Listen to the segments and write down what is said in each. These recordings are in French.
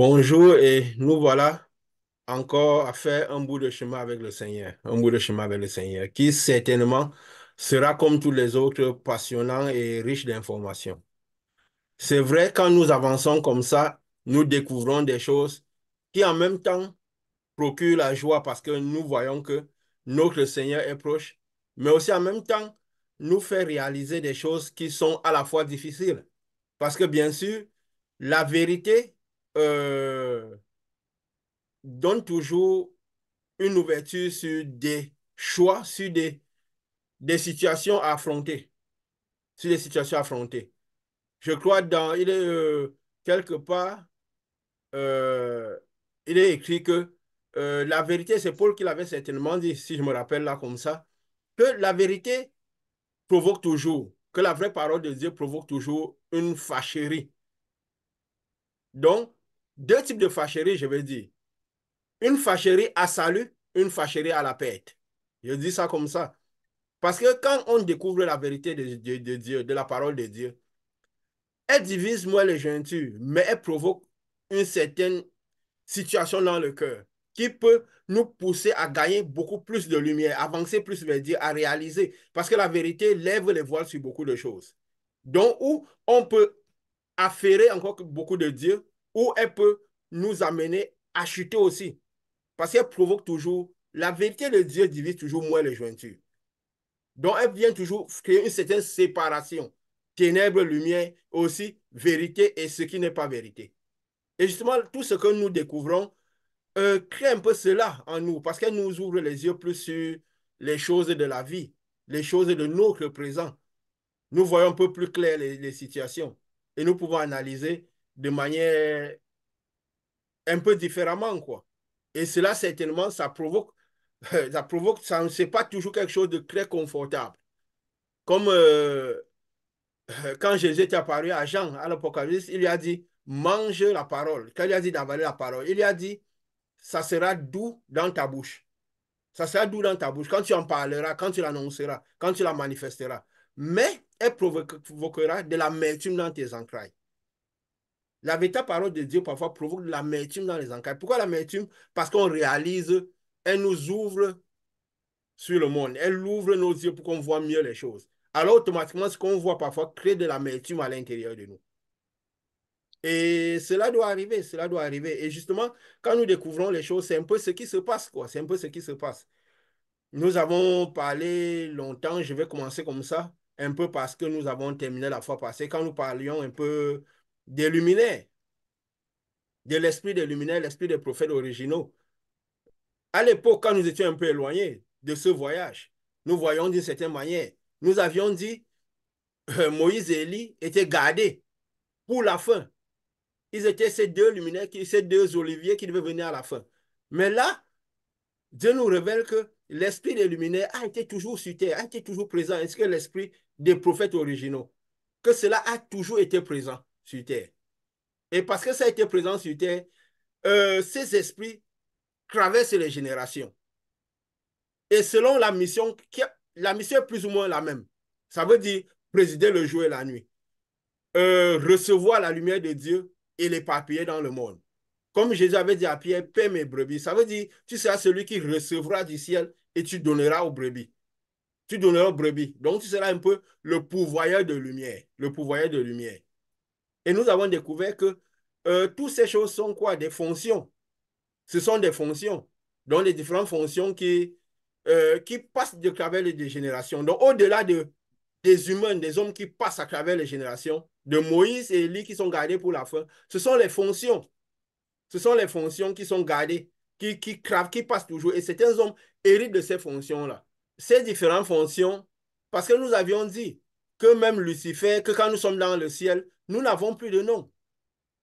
Bonjour et nous voilà encore à faire un bout de chemin avec le Seigneur, un bout de chemin avec le Seigneur, qui certainement sera comme tous les autres passionnant et riche d'informations. C'est vrai, quand nous avançons comme ça, nous découvrons des choses qui en même temps procurent la joie parce que nous voyons que notre Seigneur est proche, mais aussi en même temps nous fait réaliser des choses qui sont à la fois difficiles. Parce que bien sûr, la vérité donne toujours une ouverture sur des choix, sur des situations à affronter, sur des situations à affronter. Je crois il est quelque part, euh, il est écrit que la vérité, c'est Paul qui l'avait certainement dit, si je me rappelle là comme ça, que la vérité provoque toujours, que la vraie parole de Dieu provoque toujours une fâcherie. Donc, deux types de fâcherie, je vais dire. Une fâcherie à salut, une fâcherie à la perte. Je dis ça comme ça. Parce que quand on découvre la vérité de Dieu, de la parole de Dieu, elle divise moins les jointures, mais elle provoque une certaine situation dans le cœur qui peut nous pousser à gagner beaucoup plus de lumière, avancer plus vers Dieu, à réaliser. Parce que la vérité lève les voiles sur beaucoup de choses. Donc, où on peut affairer encore beaucoup de Dieu, ou elle peut nous amener à chuter aussi. Parce qu'elle provoque toujours, la vérité de Dieu divise toujours moins les jointures. Donc, elle vient toujours créer une certaine séparation. Ténèbres, lumière, aussi vérité et ce qui n'est pas vérité. Et justement, tout ce que nous découvrons crée un peu cela en nous, parce qu'elle nous ouvre les yeux plus sur les choses de la vie, les choses de notre présent. Nous voyons un peu plus clair les situations et nous pouvons analyser de manière un peu différemment, quoi. Et cela, certainement, ça, c'est pas toujours quelque chose de très confortable. Comme quand Jésus est apparu à Jean, à l'Apocalypse, il lui a dit, mange la parole. Quand il lui a dit d'avaler la parole, il lui a dit, ça sera doux dans ta bouche. Ça sera doux dans ta bouche quand tu en parleras, quand tu l'annonceras, quand tu la manifesteras. Mais elle provoquera de l'amertume dans tes entrailles. La véritable parole de Dieu parfois provoque de l'amertume dans les entrailles. Pourquoi l'amertume? Parce qu'on réalise, elle nous ouvre sur le monde. Elle ouvre nos yeux pour qu'on voit mieux les choses. Alors automatiquement, ce qu'on voit parfois crée de l'amertume à l'intérieur de nous. Et cela doit arriver, cela doit arriver. Et justement, quand nous découvrons les choses, c'est un peu ce qui se passe, quoi. C'est un peu ce qui se passe. Nous avons parlé longtemps, je vais commencer comme ça, un peu parce que nous avons terminé la fois passée, quand nous parlions un peu des luminaires, de l'esprit des luminaires, l'esprit des prophètes originaux. À l'époque, quand nous étions un peu éloignés de ce voyage, nous voyons d'une certaine manière, nous avions dit Moïse et Élie étaient gardés pour la fin. Ils étaient ces deux luminaires, ces deux oliviers qui devaient venir à la fin. Mais là, Dieu nous révèle que l'esprit des luminaires a été toujours sur terre, a été toujours présent, ainsi que l'esprit des prophètes originaux. Que cela a toujours été présent sur terre. Et parce que ça a été présent sur terre, ces esprits traversent les générations. Et selon la mission est plus ou moins la même. Ça veut dire présider le jour et la nuit. Recevoir la lumière de Dieu et l'éparpiller dans le monde. Comme Jésus avait dit à Pierre, paie mes brebis. Ça veut dire, tu seras celui qui recevra du ciel et tu donneras aux brebis. Tu donneras aux brebis. Donc, tu seras un peu le pourvoyeur de lumière. Le pourvoyeur de lumière. Et nous avons découvert que toutes ces choses sont quoi? Des fonctions. Ce sont des fonctions. Donc, les différentes fonctions qui passent de travers les générations. Donc, au-delà des humains, des hommes qui passent à travers les générations, de Moïse et Élie qui sont gardés pour la fin, ce sont les fonctions. Ce sont les fonctions qui sont gardées, qui passent toujours. Et certains hommes héritent de ces fonctions-là. Ces différentes fonctions, parce que nous avions dit que même Lucifer, que quand nous sommes dans le ciel, nous n'avons plus de nom.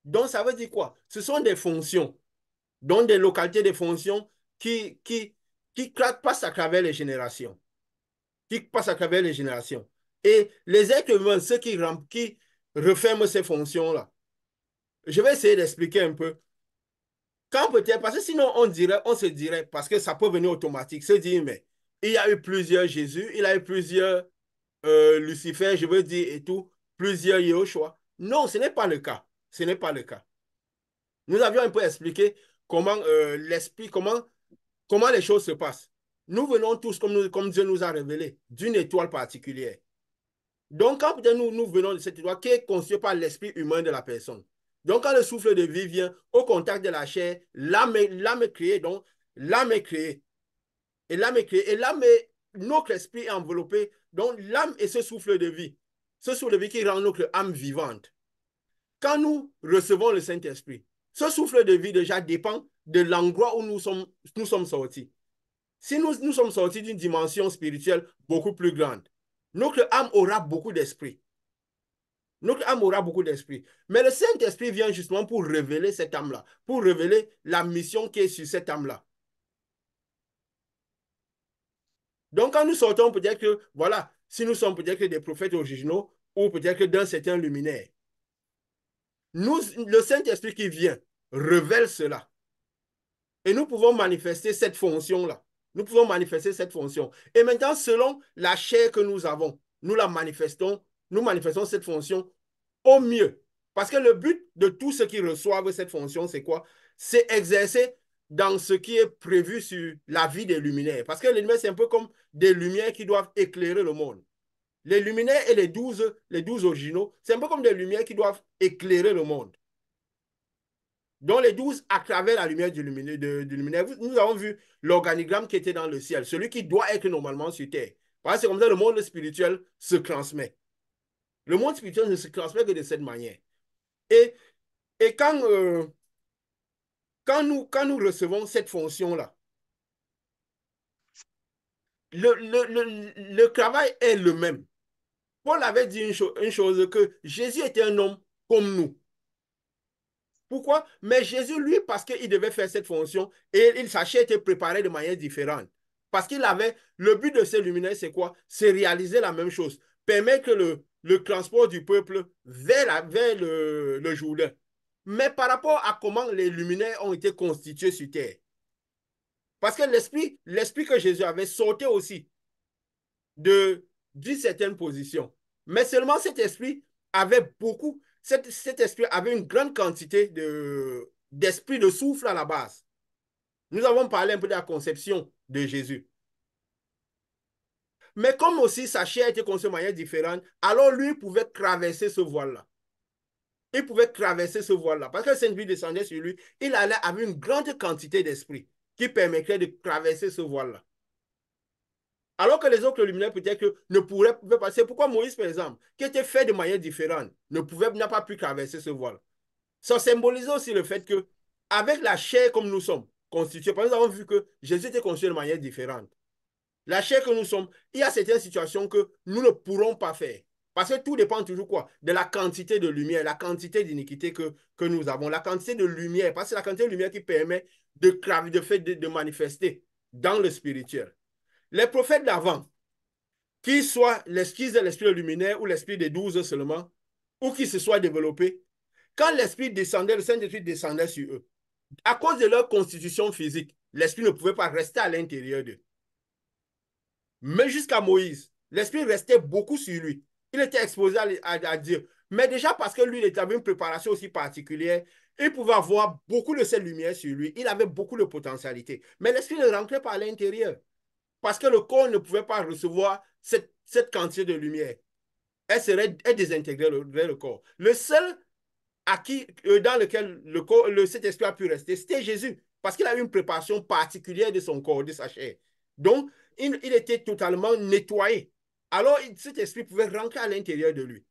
Donc, ça veut dire quoi? Ce sont des fonctions, donc des localités, des fonctions qui passent à travers les générations. Qui passent à travers les générations. Et les êtres humains, ceux qui referment ces fonctions-là, je vais essayer d'expliquer un peu. Quand peut-être, parce que sinon on se dirait, parce que ça peut venir automatique, se dire, mais il y a eu plusieurs Jésus, il y a eu plusieurs Lucifer, je veux dire, et tout, plusieurs Yahushua. Non, ce n'est pas le cas. Ce n'est pas le cas. Nous avions un peu expliqué comment l'esprit, comment les choses se passent. Nous venons tous, comme Dieu nous a révélé, d'une étoile particulière. Donc, quand nous venons de cette étoile qui est constituée par l'esprit humain de la personne. Donc, quand le souffle de vie vient au contact de la chair, l'âme est créée. Donc, l'âme est créée. Et l'âme est créée. Et l'âme est, notre esprit est enveloppé. Donc, l'âme est ce souffle de vie. Ce souffle de vie qui rend notre âme vivante. Quand nous recevons le Saint-Esprit, ce souffle de vie déjà dépend de l'endroit où nous sommes sortis. Si nous sommes sortis d'une dimension spirituelle beaucoup plus grande, notre âme aura beaucoup d'esprit. Notre âme aura beaucoup d'esprit. Mais le Saint-Esprit vient justement pour révéler cette âme-là, pour révéler la mission qui est sur cette âme-là. Donc, quand nous sortons, peut-être que, voilà, si nous sommes peut-être que des prophètes originaux ou peut-être que d'un certain luminaire, le Saint-Esprit qui vient révèle cela. Et nous pouvons manifester cette fonction-là. Nous pouvons manifester cette fonction. Et maintenant, selon la chair que nous avons, nous manifestons cette fonction au mieux. Parce que le but de tous ceux qui reçoivent cette fonction, c'est quoi? C'est exercer dans ce qui est prévu sur la vie des luminaires. Parce que les luminaires, c'est un peu comme des lumières qui doivent éclairer le monde. Les luminaires et les 12 originaux, c'est un peu comme des lumières qui doivent éclairer le monde. Donc les 12 à travers la lumière du luminaire. Nous avons vu l'organigramme qui était dans le ciel, celui qui doit être normalement sur terre. Parce que c'est comme ça que le monde spirituel se transmet. Le monde spirituel ne se transmet que de cette manière. Et, et quand nous recevons cette fonction-là, le travail est le même. Paul avait dit une chose, que Jésus était un homme comme nous. Pourquoi? Mais Jésus, lui, parce qu'il devait faire cette fonction, et il sachait être préparé de manière différente. Parce qu'il avait, le but de ces luminaires, c'est quoi? C'est réaliser la même chose. Permettre le transport du peuple vers le Jourdain. Mais par rapport à comment les luminaires ont été constitués sur terre. Parce que l'esprit que Jésus avait sauté aussi d'une certaine position. Mais seulement cet esprit avait beaucoup, cet esprit avait une grande quantité d'esprit de souffle à la base. Nous avons parlé un peu de la conception de Jésus. Mais comme aussi sa chair était conçue de manière différente, alors lui pouvait traverser ce voile-là. Il pouvait traverser ce voile-là. Parce que le Saint-Esprit descendait sur lui, il allait avec une grande quantité d'esprit qui permettrait de traverser ce voile-là. Alors que les autres luminaires, peut-être que ne pouvaient pas. C'est pourquoi Moïse, par exemple, qui était fait de manière différente, n'a pas pu traverser ce voile. Ça symbolisait aussi le fait que, avec la chair comme nous sommes constitués, parce que nous avons vu que Jésus était constitué de manière différente. La chair que nous sommes, il y a certaines situations que nous ne pourrons pas faire. Parce que tout dépend toujours quoi? De la quantité de lumière, la quantité d'iniquité que nous avons, la quantité de lumière, parce que c'est la quantité de lumière qui permet de manifester dans le spirituel. Les prophètes d'avant, qu'ils soient l'esquisse de l'esprit luminaire ou l'esprit des 12 seulement, ou qui se soit développé, quand l'esprit descendait, le Saint-Esprit descendait sur eux. À cause de leur constitution physique, l'esprit ne pouvait pas rester à l'intérieur d'eux. Mais jusqu'à Moïse, l'esprit restait beaucoup sur lui. Il était exposé à Dieu. Mais déjà parce que lui, il avait une préparation aussi particulière, il pouvait avoir beaucoup de cette lumière sur lui. Il avait beaucoup de potentialité. Mais l'esprit ne rentrait pas à l'intérieur. Parce que le corps ne pouvait pas recevoir cette quantité de lumière. Elle désintégrait le corps. Le seul dans lequel cet esprit a pu rester, c'était Jésus. Parce qu'il a eu une préparation particulière de son corps, de sa chair. Donc, il était totalement nettoyé. Alors, cet esprit pouvait rentrer à l'intérieur de lui.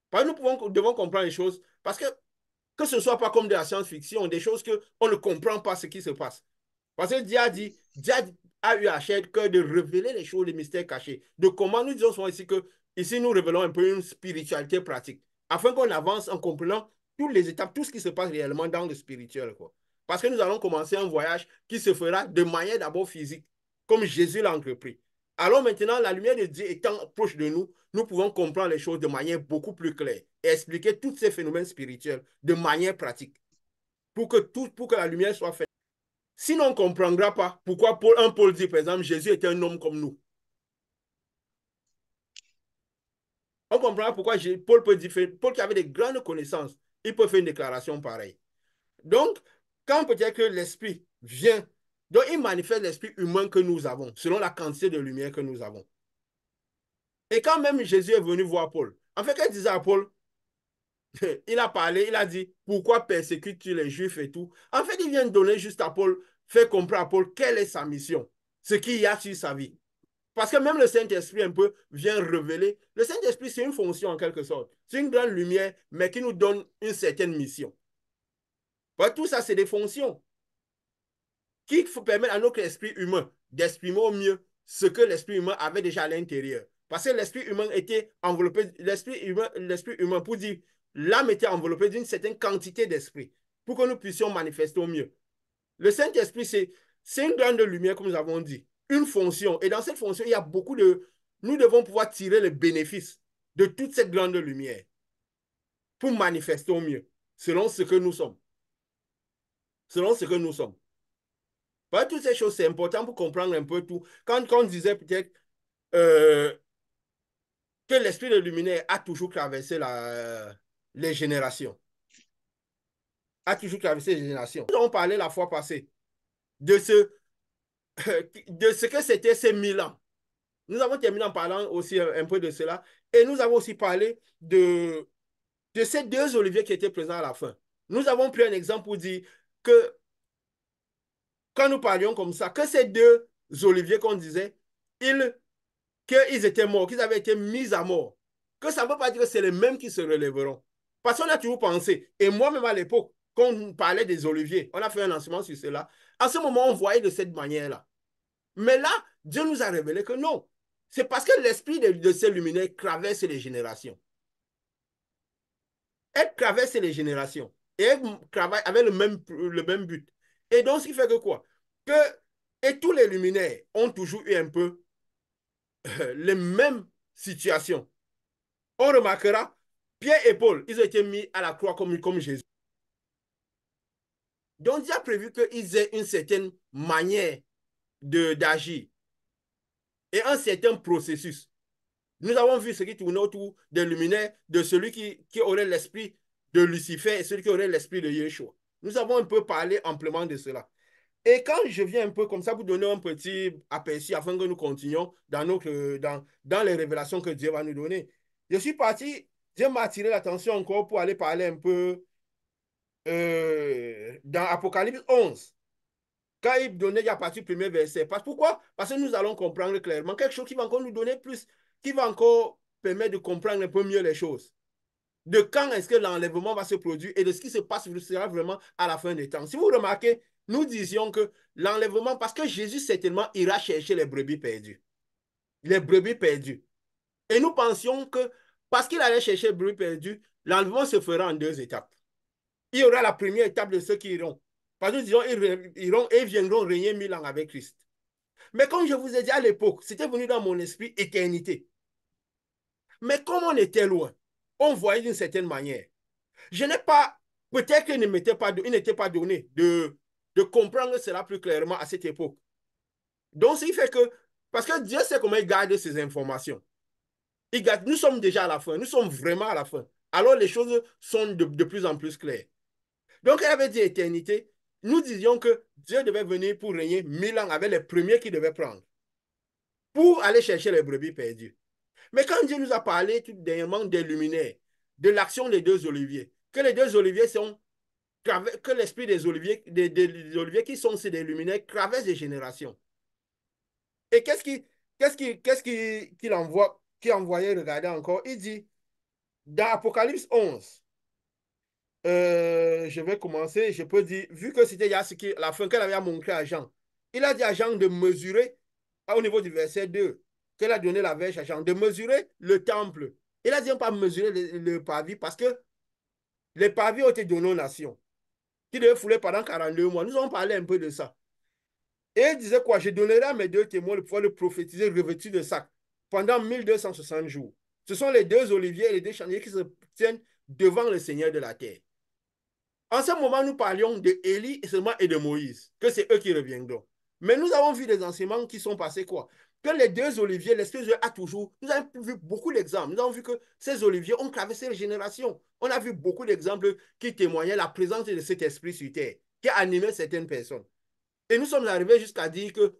Parce que devons comprendre les choses. Parce que ce ne soit pas comme de la science-fiction, des choses qu'on ne comprend pas ce qui se passe. Parce que Dieu a eu à cœur de révéler les choses, les mystères cachés. De comment nous disons souvent ici que, ici nous révélons un peu une spiritualité pratique. Afin qu'on avance en comprenant toutes les étapes, tout ce qui se passe réellement dans le spirituel, quoi. Parce que nous allons commencer un voyage qui se fera de manière d'abord physique, comme Jésus l'a entrepris. Alors maintenant, la lumière de Dieu étant proche de nous, nous pouvons comprendre les choses de manière beaucoup plus claire et expliquer tous ces phénomènes spirituels de manière pratique pour que la lumière soit faite. Sinon, on ne comprendra pas pourquoi Paul dit, par exemple, Jésus était un homme comme nous. On comprendra pourquoi Paul peut dire, Paul qui avait de grandes connaissances, il peut faire une déclaration pareille. Donc, quand peut-être que l'esprit vient, donc il manifeste l'esprit humain que nous avons, selon la quantité de lumière que nous avons. Et quand même Jésus est venu voir Paul, en fait, quand il disait à Paul, il a parlé, il a dit, pourquoi persécutes-tu les Juifs et tout? En fait, il vient de donner juste à Paul, faire comprendre à Paul quelle est sa mission, ce qu'il y a sur sa vie. Parce que même le Saint-Esprit un peu vient révéler. Le Saint-Esprit, c'est une fonction en quelque sorte. C'est une grande lumière, mais qui nous donne une certaine mission. Ouais, tout ça, c'est des fonctions qui permettent à notre esprit humain d'exprimer au mieux ce que l'esprit humain avait déjà à l'intérieur. Parce que l'esprit humain était enveloppé, l'esprit humain, pour dire, l'âme était enveloppée d'une certaine quantité d'esprit pour que nous puissions manifester au mieux. Le Saint-Esprit, c'est une grande lumière, comme nous avons dit, une fonction. Et dans cette fonction, il y a beaucoup de... Nous devons pouvoir tirer le bénéfice de toute cette grande lumière pour manifester au mieux, selon ce que nous sommes. Selon ce que nous sommes. Voilà, toutes ces choses, c'est important pour comprendre un peu tout. Quand on disait peut-être euh, que l'esprit de luminaire a toujours traversé les générations, a toujours traversé les générations. Nous avons parlé la fois passée de de ce que c'était ces 1000 ans. Nous avons terminé en parlant aussi un peu de cela. Et nous avons aussi parlé de ces deux oliviers qui étaient présents à la fin. Nous avons pris un exemple pour dire que quand nous parlions comme ça, que ces deux oliviers qu'on disait, qu'ils étaient morts, qu'ils avaient été mis à mort. Que ça ne veut pas dire que c'est les mêmes qui se relèveront. Parce qu'on a toujours pensé, et moi-même à l'époque, quand on parlait des oliviers, on a fait un enseignement sur cela. À ce moment, on voyait de cette manière-là. Mais là, Dieu nous a révélé que non. C'est parce que l'esprit de ces luminaires traverse les générations. Elle traverse les générations. Et elle travaille avec le même but. Et donc, ce qui fait que quoi? Que, et tous les luminaires ont toujours eu un peu les mêmes situations. On remarquera, Pierre et Paul, ils ont été mis à la croix comme Jésus. Donc, Dieu a prévu qu'ils aient une certaine manière d'agir et un certain processus. Nous avons vu ce qui tournait autour des luminaires de celui qui aurait l'esprit de Lucifer et celui qui aurait l'esprit de Yeshua. Nous avons un peu parlé amplement de cela. Et quand je viens un peu comme ça pour donner un petit aperçu afin que nous continuions dans les révélations que Dieu va nous donner, je suis parti, Dieu m'a attiré l'attention encore pour aller parler un peu dans Apocalypse 11. Quand il donnait à partir du premier verset. Pourquoi? Parce que nous allons comprendre clairement quelque chose qui va encore nous donner plus, qui va encore permettre de comprendre un peu mieux les choses. De quand est-ce que l'enlèvement va se produire et de ce qui se passe sera vraiment à la fin des temps. Si vous remarquez, nous disions que l'enlèvement, parce que Jésus certainement ira chercher les brebis perdues. Les brebis perdues. Et nous pensions que parce qu'il allait chercher les brebis perdues, l'enlèvement se fera en deux étapes. Il y aura la première étape de ceux qui iront. Parce que nous disons, ils iront et viendront régner 1000 ans avec Christ. Mais comme je vous ai dit à l'époque, c'était venu dans mon esprit éternité. Mais comme on était loin, on voyait d'une certaine manière. Je n'ai pas, peut-être qu'il n'était pas donné de comprendre cela plus clairement à cette époque. Donc, ce qui fait que, parce que Dieu sait comment il garde ces informations. Nous sommes déjà à la fin, nous sommes vraiment à la fin. Alors, les choses sont de plus en plus claires. Donc, elle avait dit éternité. Nous disions que Dieu devait venir pour régner 1000 ans avec les premiers qu'il devait prendre, pour aller chercher les brebis perdues. Mais quand Dieu nous a parlé tout dernièrement des luminaires, de l'action des deux oliviers, que les deux oliviers sont que l'esprit des oliviers, des oliviers qui sont ces des luminaires traverse des générations. Et qu'il envoie, qu'il envoyait regarder encore? Il dit, dans Apocalypse 11, je vais commencer, je peux dire, vu que c'était la fin qu'elle avait montré à Jean, il a dit à Jean de mesurer, au niveau du verset 2, qu'elle a donné la verge à Jean, de mesurer le temple. Il a dit, on pas mesurer le parvis parce que les parvis ont été donnés aux nations, qui devaient fouler pendant 42 mois. Nous avons parlé un peu de ça. Et il disait quoi? Je donnerai à mes deux témoins le pouvoir de prophétiser revêtus de sac pendant 1260 jours. Ce sont les deux oliviers et les deux chandeliers qui se tiennent devant le Seigneur de la terre. En ce moment, nous parlions de Élie seulement et de Moïse, que c'est eux qui reviendront. Mais nous avons vu des enseignements qui sont passés quoi? que les deux oliviers, l'esprit de Dieu a toujours. Nous avons vu beaucoup d'exemples. Nous avons vu que ces oliviers ont traversé les générations. On a vu beaucoup d'exemples qui témoignaient la présence de cet esprit sur terre, qui animait certaines personnes. Et nous sommes arrivés jusqu'à dire que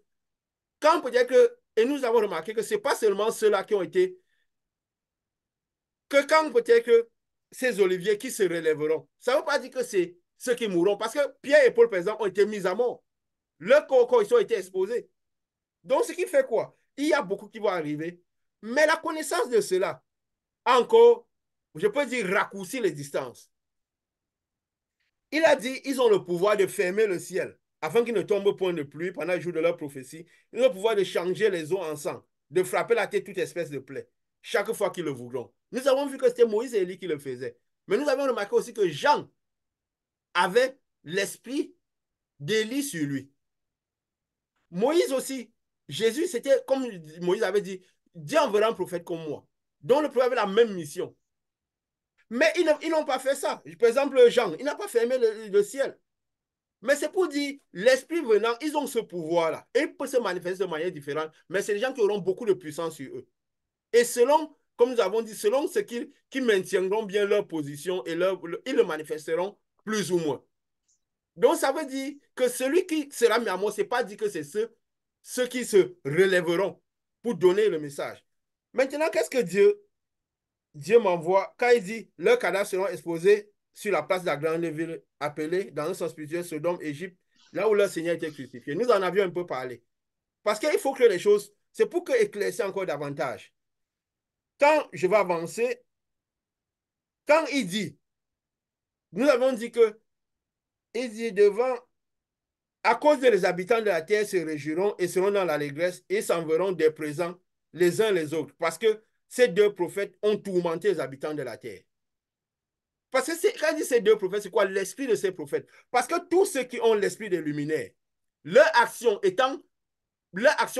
quand peut-être que, et nous avons remarqué que ce n'est pas seulement ceux-là qui ont été, que quand peut-être que ces oliviers qui se relèveront, ça ne veut pas dire que c'est ceux qui mourront, parce que Pierre et Paul, par exemple, ont été mis à mort. Leurs corps, ils ont été exposés. Donc, ce qui fait quoi? Il y a beaucoup qui vont arriver. Mais la connaissance de cela, encore, je peux dire, raccourcir les distances. Il a dit, ils ont le pouvoir de fermer le ciel, afin qu'il ne tombe point de pluie pendant le jour de leur prophétie. Ils ont le pouvoir de changer les eaux en sang, de frapper la tête toute espèce de plaie, chaque fois qu'ils le voudront. Nous avons vu que c'était Moïse et Élie qui le faisaient. Mais nous avons remarqué aussi que Jean avait l'esprit d'Élie sur lui. Moïse aussi, Jésus, c'était comme Moïse avait dit, Dieu enverra un prophète comme moi, dont le prophète avait la même mission. Mais ils n'ont pas fait ça. Par exemple, Jean, il n'a pas fermé le ciel. Mais c'est pour dire, l'esprit venant, ils ont ce pouvoir-là. Et il peut se manifester de manière différente, mais c'est des gens qui auront beaucoup de puissance sur eux. Et selon, comme nous avons dit, selon ce qui maintiendront bien leur position, et ils le manifesteront plus ou moins. Donc, ça veut dire que celui qui sera mis à mort, ce n'est pas dit que c'est ceux qui se relèveront pour donner le message. Maintenant, qu'est-ce que Dieu m'envoie quand il dit leurs cadavres seront exposés sur la place de la grande ville appelée, dans un sens spirituel, Sodome, Égypte, là où leur Seigneur était crucifié. Nous en avions un peu parlé. Parce qu'il faut que les choses, c'est pour que éclaircir encore davantage. Quand je vais avancer, quand il dit, nous avons dit que, il dit devant, à cause de les habitants de la terre se réjouiront et seront dans l'allégresse et s'enverront des présents les uns les autres. Parce que ces deux prophètes ont tourmenté les habitants de la terre. Parce que quand il dit ces deux prophètes, c'est quoi? L'esprit de ces prophètes. Parce que tous ceux qui ont l'esprit des luminaires, leur action,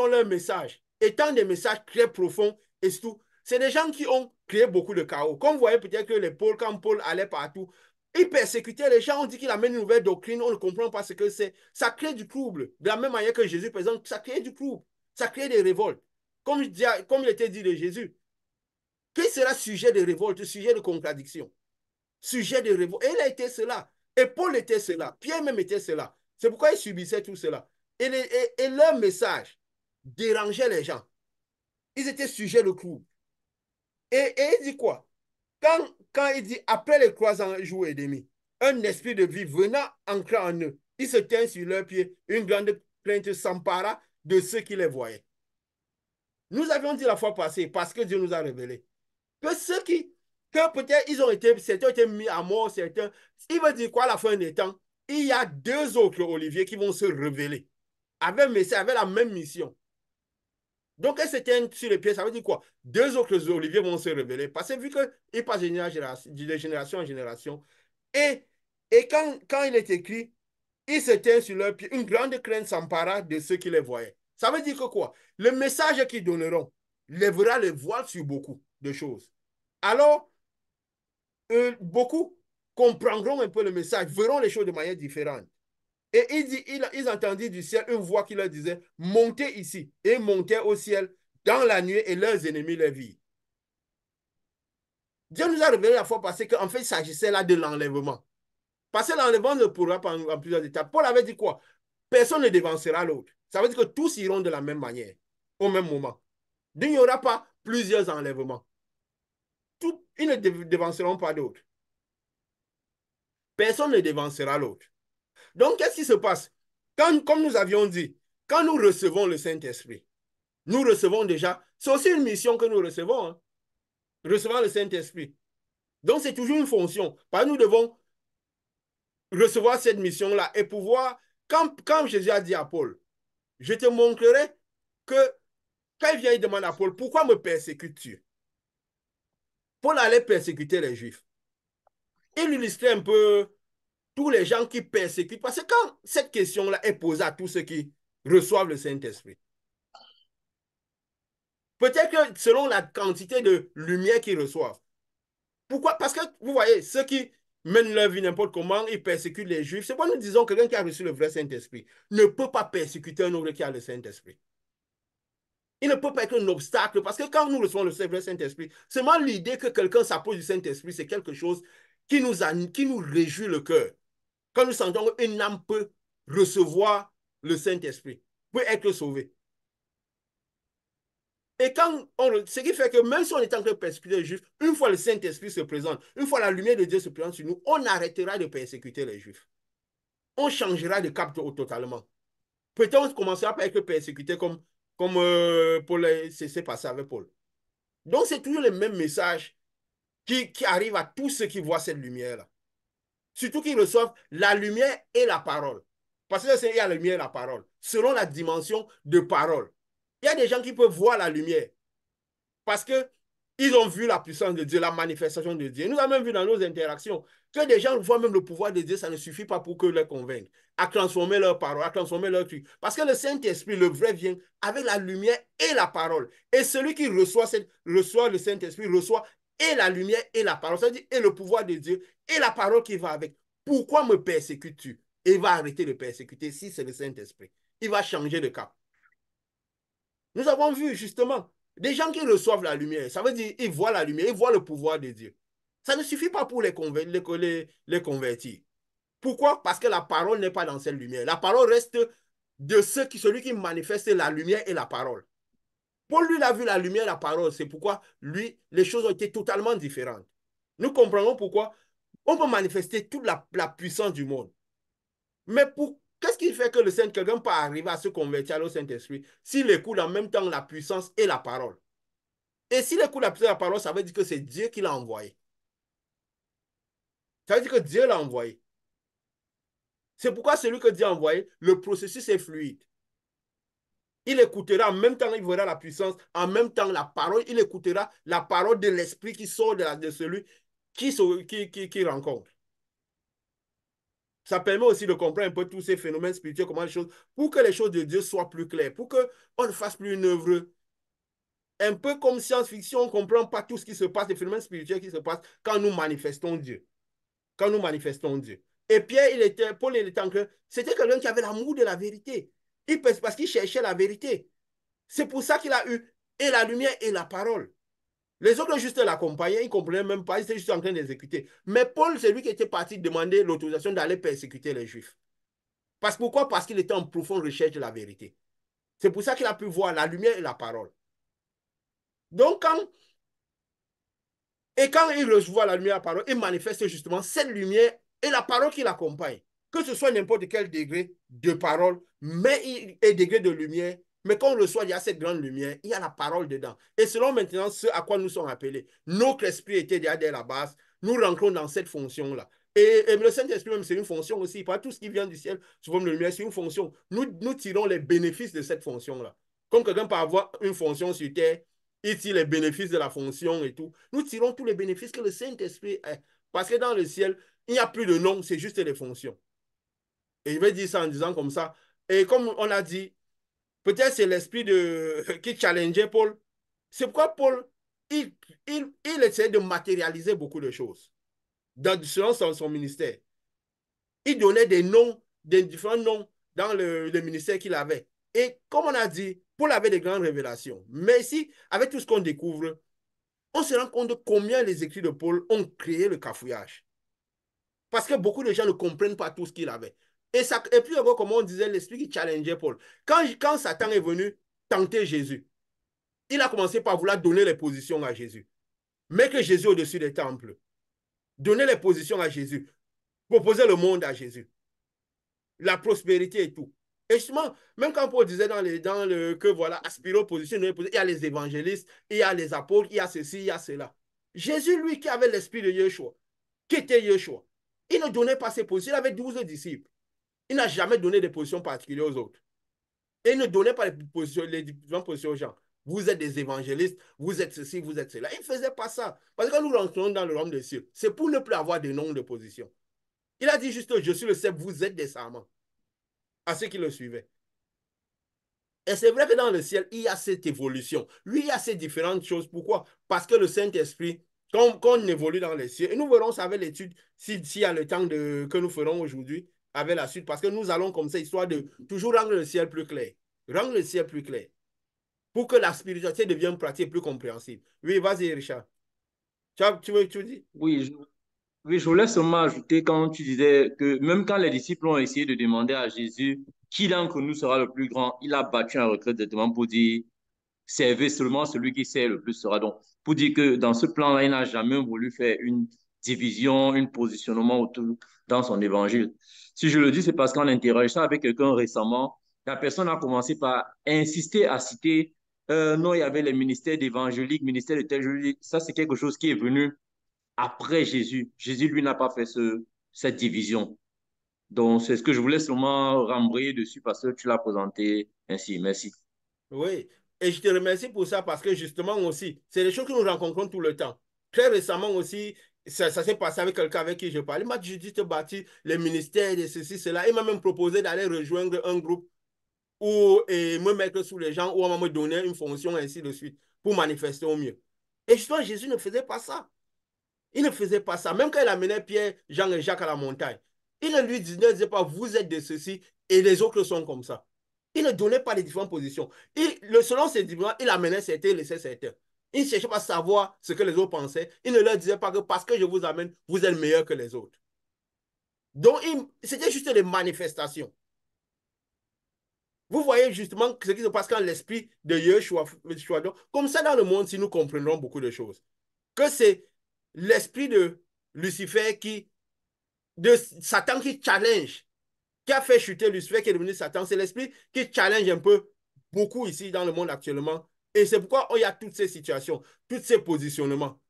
leur message, étant des messages très profonds et tout, c'est des gens qui ont créé beaucoup de chaos. Comme vous voyez peut-être que quand Paul allait partout, il persécutait les gens, on dit qu'il amène une nouvelle doctrine, on ne comprend pas ce que c'est. Ça crée du trouble. De la même manière que Jésus, par exemple, ça crée du trouble. Ça crée des révoltes. Comme il était dit de Jésus, qui sera sujet de révolte, sujet de contradiction? Sujet de révolte. Et il a été cela. Et Paul était cela. Pierre même était cela. C'est pourquoi il subissait tout cela. Et leur message dérangeait les gens. Ils étaient sujets de trouble. Et il dit quoi? Quand il dit après les 3 jours et demi, un esprit de vie venant ancrer en eux, ils se tiennent sur leurs pieds, une grande plainte s'empara de ceux qui les voyaient. Nous avions dit la fois passée, parce que Dieu nous a révélé, que que peut-être certains ont été mis à mort, certains, il veut dire quoi à la fin des temps? Il y a 2 autres Olivier qui vont se révéler, avec la même mission. Donc, elles se tiennent sur les pieds, ça veut dire quoi? 2 autres Olivier vont se révéler, parce que vu qu'ils passent de génération en génération, et, et quand il est écrit, ils se tiennent sur leurs pieds, une grande crainte s'empara de ceux qui les voyaient. Ça veut dire que quoi? Le message qu'ils donneront lèvera le voile sur beaucoup de choses. Alors, beaucoup comprendront un peu le message, verront les choses de manière différente. Et ils entendirent du ciel une voix qui leur disait, montez ici. Et montaient au ciel dans la nuit et leurs ennemis les virent. Dieu nous a révélé la fois passée qu'en fait, il s'agissait là de l'enlèvement. Parce que l'enlèvement ne pourra pas en plusieurs étapes. Paul avait dit quoi? Personne ne dévancera l'autre. Ça veut dire que tous iront de la même manière, au même moment. Donc, il n'y aura pas plusieurs enlèvements. Ils ne dévanceront pas d'autres. Personne ne dévancera l'autre. Donc, qu'est-ce qui se passe? Comme nous avions dit, quand nous recevons le Saint-Esprit, nous recevons déjà, c'est aussi une mission que nous recevons, hein, recevoir le Saint-Esprit. Donc, c'est toujours une fonction. Parce que nous devons recevoir cette mission-là et pouvoir, quand Jésus a dit à Paul, je te montrerai que, quand il vient, il demande à Paul, pourquoi me persécutes-tu? Paul allait persécuter les Juifs. Il illustrait un peu tous les gens qui persécutent, parce que quand cette question-là est posée à tous ceux qui reçoivent le Saint-Esprit, peut-être que selon la quantité de lumière qu'ils reçoivent. Pourquoi? Parce que, vous voyez, ceux qui mènent leur vie n'importe comment, ils persécutent les Juifs. C'est pourquoi nous disons que quelqu'un qui a reçu le vrai Saint-Esprit ne peut pas persécuter un autre qui a le Saint-Esprit. Il ne peut pas être un obstacle parce que quand nous recevons le Saint-Esprit, seulement l'idée que quelqu'un s'approche du Saint-Esprit, c'est quelque chose qui nous réjouit le cœur. Quand nous sentons qu'une âme peut recevoir le Saint-Esprit, peut être sauvée. Et ce qui fait que même si on est en train de persécuter les Juifs, une fois le Saint-Esprit se présente, une fois la lumière de Dieu se présente sur nous, on arrêtera de persécuter les Juifs. On changera de cap totalement. Peut-être on commencera par être persécuté comme Paul s'est passé avec Paul. Donc c'est toujours le même message qui arrive à tous ceux qui voient cette lumière-là. Surtout qu'ils reçoivent la lumière et la parole. Parce que il y a la lumière et la parole, selon la dimension de parole. Il y a des gens qui peuvent voir la lumière parce qu'ils ont vu la puissance de Dieu, la manifestation de Dieu. Nous avons même vu dans nos interactions que des gens voient même le pouvoir de Dieu, ça ne suffit pas pour que les convaincre, à transformer leur parole, à transformer leur truc. Parce que le Saint-Esprit, le vrai, vient avec la lumière et la parole. Et celui qui reçoit le Saint-Esprit reçoit et la lumière et la parole, c'est-à-dire et le pouvoir de Dieu et la parole qui va avec. Pourquoi me persécutes-tu? Et il va arrêter de persécuter si c'est le Saint-Esprit. Il va changer de cap. Nous avons vu justement des gens qui reçoivent la lumière. Ça veut dire qu'ils voient la lumière, ils voient le pouvoir de Dieu. Ça ne suffit pas pour les convertir. Pourquoi? Parce que la parole n'est pas dans cette lumière. La parole reste de celui qui manifeste la lumière et la parole. Paul, lui, a vu la lumière et la parole. C'est pourquoi, lui, les choses ont été totalement différentes. Nous comprenons pourquoi on peut manifester toute la puissance du monde. Mais qu'est-ce qui fait que quelqu'un peut arriver à se convertir au Saint-Esprit s'il écoute en même temps la puissance et la parole? Et s'il écoute la puissance et la parole, ça veut dire que c'est Dieu qui l'a envoyé. Ça veut dire que Dieu l'a envoyé. C'est pourquoi celui que Dieu a envoyé, le processus est fluide. Il écoutera en même temps, il verra la puissance, en même temps la parole, il écoutera la parole de l'esprit qui sort de celui qui rencontre. Ça permet aussi de comprendre un peu tous ces phénomènes spirituels, comment les choses, pour que les choses de Dieu soient plus claires, pour qu'on ne fasse plus une œuvre un peu comme science-fiction, on ne comprend pas tout ce qui se passe, les phénomènes spirituels qui se passent quand nous manifestons Dieu. Quand nous manifestons Dieu. Et Paul, il était en train, c'était quelqu'un qui avait l'amour de la vérité. Parce qu'il cherchait la vérité. C'est pour ça qu'il a eu et la lumière et la parole. Les autres juste l'accompagnaient, ils ne comprenaient même pas, ils étaient juste en train d'exécuter. Mais Paul, c'est lui qui était parti demander l'autorisation d'aller persécuter les Juifs. Pourquoi? Parce qu'il était en profonde recherche de la vérité. C'est pour ça qu'il a pu voir la lumière et la parole. Donc, quand il reçoit la lumière et la parole, il manifeste justement cette lumière et la parole qui l'accompagne. Que ce soit n'importe quel degré de parole, et degré de lumière, mais quand on reçoit, il y a cette grande lumière, il y a la parole dedans. Et selon maintenant ce à quoi nous sommes appelés, notre esprit était déjà dès la base, nous rentrons dans cette fonction-là. Et le Saint-Esprit même, c'est une fonction aussi. Pas tout ce qui vient du ciel sous forme de lumière, c'est une fonction. Nous tirons les bénéfices de cette fonction-là. Comme quelqu'un peut avoir une fonction sur terre, il tire les bénéfices de la fonction et tout. Nous tirons tous les bénéfices que le Saint-Esprit a. Parce que dans le ciel, il n'y a plus de nom, c'est juste les fonctions. Et je vais dire ça en disant comme ça. Et comme on a dit, peut-être c'est l'esprit qui challengeait Paul. C'est pourquoi Paul, il, il essayait de matérialiser beaucoup de choses selon son ministère. Il donnait des noms, des différents noms dans le ministère qu'il avait. Et comme on a dit, Paul avait des grandes révélations. Mais ici, avec tout ce qu'on découvre, on se rend compte de combien les écrits de Paul ont créé le cafouillage. Parce que beaucoup de gens ne comprennent pas tout ce qu'il avait. Et puis, comme on disait, l'esprit qui challengeait Paul. Quand Satan est venu tenter Jésus, il a commencé par vouloir donner les positions à Jésus. Mettre Jésus au-dessus des temples. Donner les positions à Jésus. Proposer le monde à Jésus. La prospérité et tout. Et justement, même quand Paul disait que voilà, aspirer aux positions, il y a les évangélistes, il y a les apôtres, il y a ceci, il y a cela. Jésus, lui, qui avait l'esprit de Yeshua, qui était Yeshua, il ne donnait pas ses positions. Il avait 12 disciples. Il n'a jamais donné des positions particulières aux autres. Et il ne donnait pas les différentes positions aux gens. Vous êtes des évangélistes, vous êtes ceci, vous êtes cela. Il ne faisait pas ça. Parce que quand nous rentrons dans le royaume des cieux, c'est pour ne plus avoir de noms de position. Il a dit juste, je suis le cèpe, vous êtes des serments. À ceux qui le suivaient. Et c'est vrai que dans le ciel, il y a cette évolution. Lui, il y a ces différentes choses. Pourquoi? Parce que le Saint-Esprit, quand on évolue dans les cieux, et nous verrons ça avec l'étude, s'il y a le temps que nous ferons aujourd'hui, avec la suite, parce que nous allons comme ça, histoire de toujours rendre le ciel plus clair. Rendre le ciel plus clair. pour que la spiritualité devienne pratique et plus compréhensible. Oui, vas-y, Richard. Tu veux dire? Oui, oui, je voulais seulement ajouter quand tu disais que même quand les disciples ont essayé de demander à Jésus qui d'entre nous sera le plus grand, il a battu un retraite directement pour dire servez seulement celui qui sert le plus sera. Donc, pour dire que dans ce plan-là, il n'a jamais voulu faire une division, un positionnement autour dans son évangile. Si je le dis, c'est parce qu'en interagissant avec quelqu'un récemment, la personne a commencé par insister à citer non, il y avait les ministères d'évangélique, ministère de tel, ça c'est quelque chose qui est venu après Jésus. Jésus, lui, n'a pas fait cette division. Donc, c'est ce que je voulais seulement rembrayer dessus parce que tu l'as présenté ainsi. Merci. Oui. Et je te remercie pour ça parce que justement aussi, c'est des choses que nous rencontrons tout le temps. Très récemment aussi, ça s'est passé avec quelqu'un avec qui je parlais. Il m'a dit, Judith bâti les ministères de ceci, cela. Il m'a même proposé d'aller rejoindre un groupe ou et me mettre sous les gens ou on va me donner une fonction, ainsi de suite, pour manifester au mieux. Et justement, Jésus ne faisait pas ça. Il ne faisait pas ça. Même quand il amenait Pierre, Jean et Jacques à la montagne, il ne disait pas, vous êtes de ceci et les autres sont comme ça. Il ne donnait pas les différentes positions. Selon ses différents, il amenait certains et laissait certains. Il ne cherchait pas à savoir ce que les autres pensaient. Il ne leur disait pas que parce que je vous amène, vous êtes meilleurs que les autres. Donc, c'était juste des manifestations. Vous voyez justement ce qui se passe quand l'esprit de Yeshua, comme ça dans le monde, si nous comprendrons beaucoup de choses. Que c'est l'esprit de Lucifer de Satan qui challenge, qui a fait chuter Lucifer, qui est devenu Satan. C'est l'esprit qui challenge un peu beaucoup ici dans le monde actuellement. Et c'est pourquoi il y a toutes ces situations, tous ces positionnements,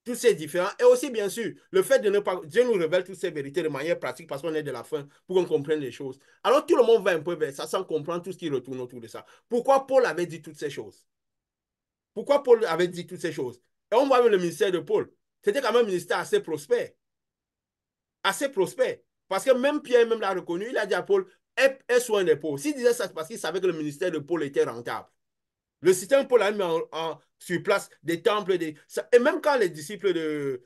tous ces différents. Et aussi, bien sûr, le fait de ne pas. Dieu nous révèle toutes ces vérités de manière pratique parce qu'on est de la fin, pour qu'on comprenne les choses. Alors tout le monde va un peu vers ça sans comprendre tout ce qui retourne autour de ça. Pourquoi Paul avait dit toutes ces choses? Pourquoi Paul avait dit toutes ces choses? Et on voit même le ministère de Paul. C'était quand même un ministère assez prospère. Assez prospère. Parce que même Pierre même l'a reconnu, il a dit à Paul, aie soin des pauvres. S'il disait ça, c'est parce qu'il savait que le ministère de Paul était rentable. Le système Paul a mis sur place des temples. Et même quand les disciples de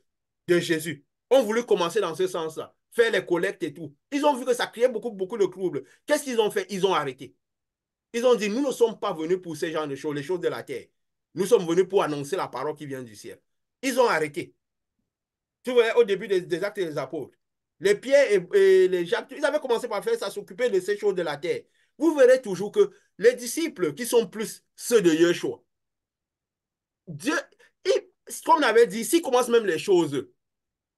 Jésus ont voulu commencer dans ce sens-là, faire les collectes et tout, ils ont vu que ça créait beaucoup, beaucoup de troubles. Qu'est-ce qu'ils ont fait? Ils ont arrêté. Ils ont dit, nous ne sommes pas venus pour ces genres de choses, les choses de la terre. Nous sommes venus pour annoncer la parole qui vient du ciel. Ils ont arrêté. Tu vois, au début des actes des apôtres, les Pierre et les Jacques, ils avaient commencé par faire ça, s'occuper de ces choses de la terre. Vous verrez toujours que les disciples qui sont plus ceux de Yeshua, Dieu, comme on avait dit, s'ils commencent même les choses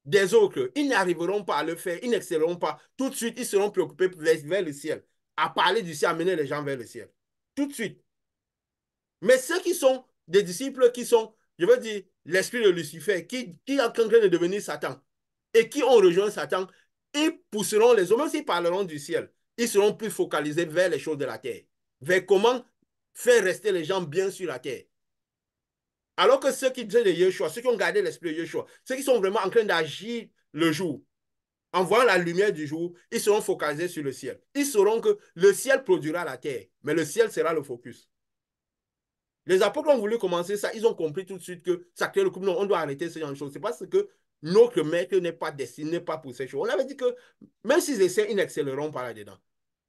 des autres, ils n'arriveront pas à le faire, ils n'excelleront pas. Tout de suite, ils seront préoccupés vers le ciel, à parler du ciel, à mener les gens vers le ciel. Tout de suite. Mais ceux qui sont des disciples qui sont, je veux dire, l'esprit de Lucifer, qui est en train de devenir Satan, et qui ont rejoint Satan, ils pousseront les hommes, même s'ils parleront du ciel, ils seront plus focalisés vers les choses de la terre, vers comment faire rester les gens bien sur la terre. Alors que ceux qui disaient de Yeshua, ceux qui ont gardé l'esprit de Yeshua, ceux qui sont vraiment en train d'agir le jour, en voyant la lumière du jour, ils seront focalisés sur le ciel. Ils sauront que le ciel produira la terre, mais le ciel sera le focus. Les apôtres ont voulu commencer ça, ils ont compris tout de suite que ça crée le couple. Non, on doit arrêter ce genre de choses. C'est parce que notre maître n'est pas destiné, n'est pas pour ces choses. On avait dit que même s'ils essaient, ils n'excelleront pas là-dedans.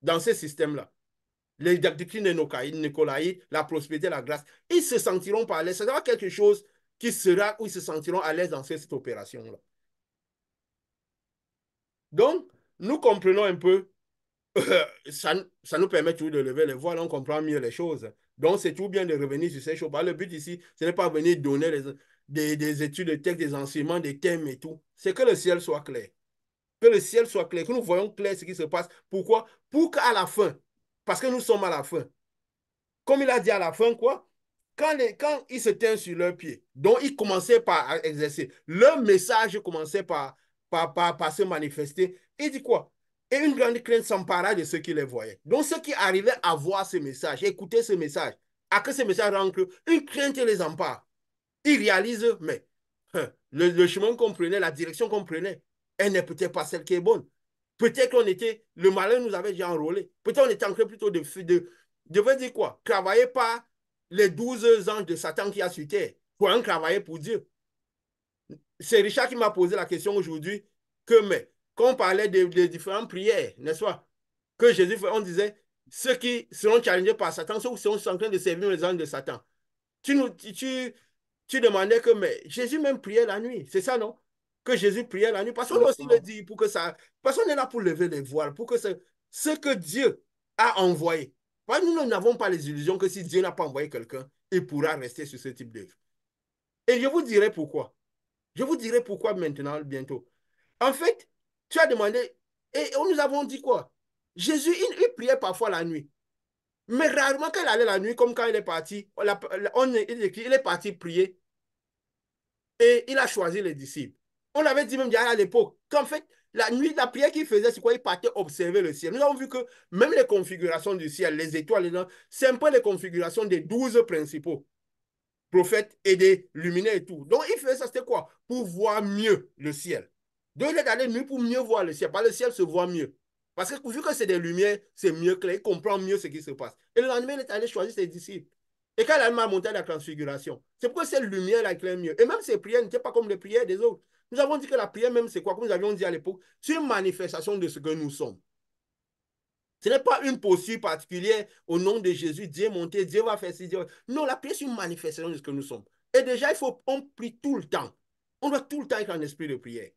Dans ce système-là. Les doctrines nicolaïdes, la prospérité, la grâce, ils se sentiront pas à l'aise. Ce sera quelque chose qui sera où ils se sentiront à l'aise dans cette opération-là. Donc, nous comprenons un peu ça nous permet toujours de lever les voiles, on comprend mieux les choses. Donc, c'est tout bien de revenir sur ces choses. Le but ici, ce n'est pas venir donner des études de texte, des enseignements, des thèmes et tout. C'est que le ciel soit clair. Que le ciel soit clair, que nous voyons clair ce qui se passe. Pourquoi? Pour qu'à la fin, parce que nous sommes à la fin, comme il a dit à la fin, quoi? Quand ils se tiennent sur leurs pieds, donc ils commençaient par exercer, leur message commençait par se manifester. Il dit quoi? Et une grande crainte s'empara de ceux qui les voyaient. Donc ceux qui arrivaient à voir ce message, écouter ce message, à que ce message rentre, une crainte les empare. Ils réalisent, mais le chemin qu'on prenait, la direction qu'on prenait, elle n'est peut-être pas celle qui est bonne. Peut-être qu'on était, le malin nous avait déjà enrôlé. Peut-être qu'on était en train plutôt je veux dire quoi? Travailler par les 12 anges de Satan qui a sur terre. Pour en travailler pour Dieu. C'est Richard qui m'a posé la question aujourd'hui que, mais, quand on parlait des différentes prières, n'est-ce pas? Que Jésus fait, on disait, ceux qui seront challengés par Satan, ceux qui sont en train de servir les anges de Satan. Tu demandais que, mais Jésus même priait la nuit, c'est ça, non? Que Jésus priait la nuit. Parce qu'on aussi le Exactement. dit pour que ça. Parce qu'on est là pour lever les voiles, pour que ce que Dieu a envoyé. Nous n'avons pas les illusions que si Dieu n'a pas envoyé quelqu'un, il pourra rester sur ce type d'œuvre. Et je vous dirai pourquoi. Je vous dirai pourquoi maintenant, bientôt. En fait, tu as demandé, et nous avons dit quoi? Jésus, il priait parfois la nuit. Mais rarement quand il allait la nuit, comme quand il est parti, il est parti prier et il a choisi les disciples. On avait dit même déjà à l'époque qu'en fait, la nuit, la prière qu'il faisait, c'est quoi? Il partait observer le ciel. Nous avons vu que même les configurations du ciel, les étoiles, c'est un peu les configurations des 12 principaux prophètes et des luminaires et tout. Donc, il faisait ça, c'était quoi? Pour voir mieux le ciel. Donc, il est allé nuit pour mieux voir le ciel. Parce que le ciel se voit mieux. Parce que vu que c'est des lumières, c'est mieux clair. Il comprend mieux ce qui se passe. Et le lendemain, il est allé choisir ses disciples. Et quand il a monté à la transfiguration, c'est pourquoi cette lumière-là éclaire mieux. Et même ses prières n'étaient pas comme les prières des autres. Nous avons dit que la prière même, c'est quoi? Comme nous avions dit à l'époque, c'est une manifestation de ce que nous sommes. Ce n'est pas une posture particulière au nom de Jésus. Dieu est monté, Dieu va faire ci, Dieu. Non, la prière, c'est une manifestation de ce que nous sommes. Et déjà, on prie tout le temps. On doit tout le temps être en esprit de prière.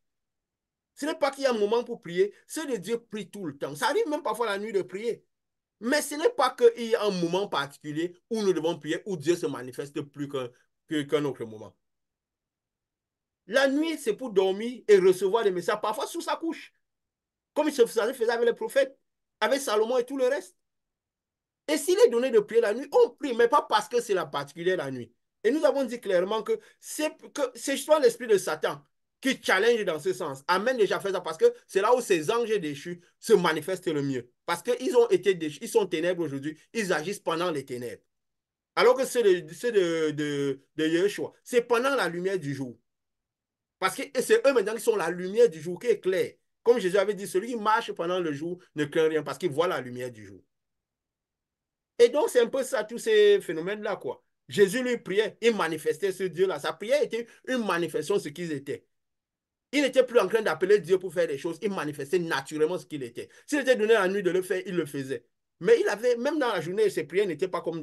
Ce n'est pas qu'il y a un moment pour prier, c'est de Dieu prie tout le temps. Ça arrive même parfois la nuit de prier. Mais ce n'est pas qu'il y a un moment particulier où nous devons prier, où Dieu se manifeste plus qu'un autre moment. La nuit, c'est pour dormir et recevoir des messages, parfois sous sa couche, comme il se faisait avec les prophètes, avec Salomon et tout le reste. Et s'il est donné de prier la nuit, on prie, mais pas parce que c'est la particulière la nuit. Et nous avons dit clairement que c'est justement l'esprit de Satan qui challenge dans ce sens. Amen déjà fait ça parce que c'est là où ces anges déchus se manifestent le mieux. Parce qu'ils ont été déchus, ils sont ténèbres aujourd'hui, ils agissent pendant les ténèbres. Alors que ceux de Yeshua, c'est pendant la lumière du jour. Parce que c'est eux maintenant qui sont la lumière du jour qui est claire. Comme Jésus avait dit, celui qui marche pendant le jour ne craint rien parce qu'il voit la lumière du jour. Et donc, c'est un peu ça, tous ces phénomènes-là, quoi. Jésus lui priait, il manifestait ce Dieu-là. Sa prière était une manifestation de ce qu'ils étaient. Il n'était plus en train d'appeler Dieu pour faire des choses, il manifestait naturellement ce qu'il était. S'il était donné la nuit de le faire, il le faisait. Mais il avait, même dans la journée, ses prières n'étaient pas comme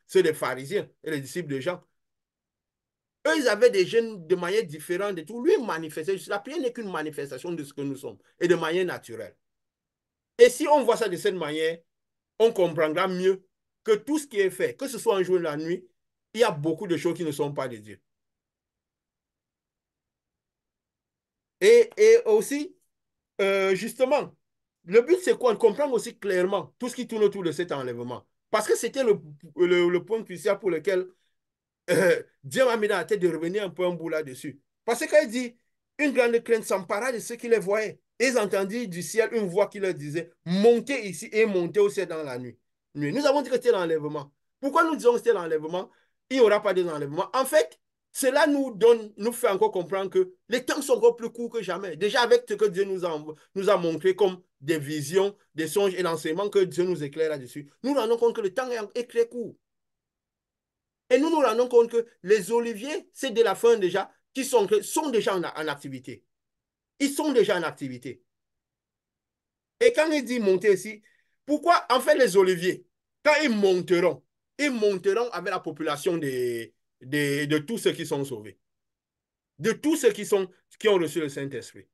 ceux des pharisiens et les disciples de Jean. Eux, ils avaient des jeûnes de manière différente et tout. Lui, il manifestait. La prière n'est qu'une manifestation de ce que nous sommes et de manière naturelle. Et si on voit ça de cette manière, on comprendra mieux que tout ce qui est fait, que ce soit un jour ou la nuit, il y a beaucoup de choses qui ne sont pas de Dieu. Et aussi, justement, le but, c'est quoi? De comprendre aussi clairement tout ce qui tourne autour de cet enlèvement. Parce que c'était le point crucial pour lequel Dieu m'a mis dans la tête de revenir un peu un bout là-dessus. Parce que quand il dit, une grande crainte s'empara de ceux qui les voyaient. Ils entendirent du ciel une voix qui leur disait, montez ici et montez au ciel dans la nuit. Nous avons dit que c'était l'enlèvement. Pourquoi nous disons que c'était l'enlèvement? Il n'y aura pas d'enlèvement. En fait, cela nous fait encore comprendre que les temps sont encore plus courts que jamais. Déjà avec ce que Dieu nous a montré comme des visions, des songes et l'enseignement que Dieu nous éclaire là-dessus, nous nous rendons compte que le temps est très court. Et nous nous rendons compte que les oliviers, c'est de la fin déjà, qui sont déjà en activité. Ils sont déjà en activité. Et quand il dit monter ici, pourquoi en fait les oliviers, quand ils monteront avec la population de tous ceux qui sont sauvés, de tous ceux qui ont reçu le Saint-Esprit.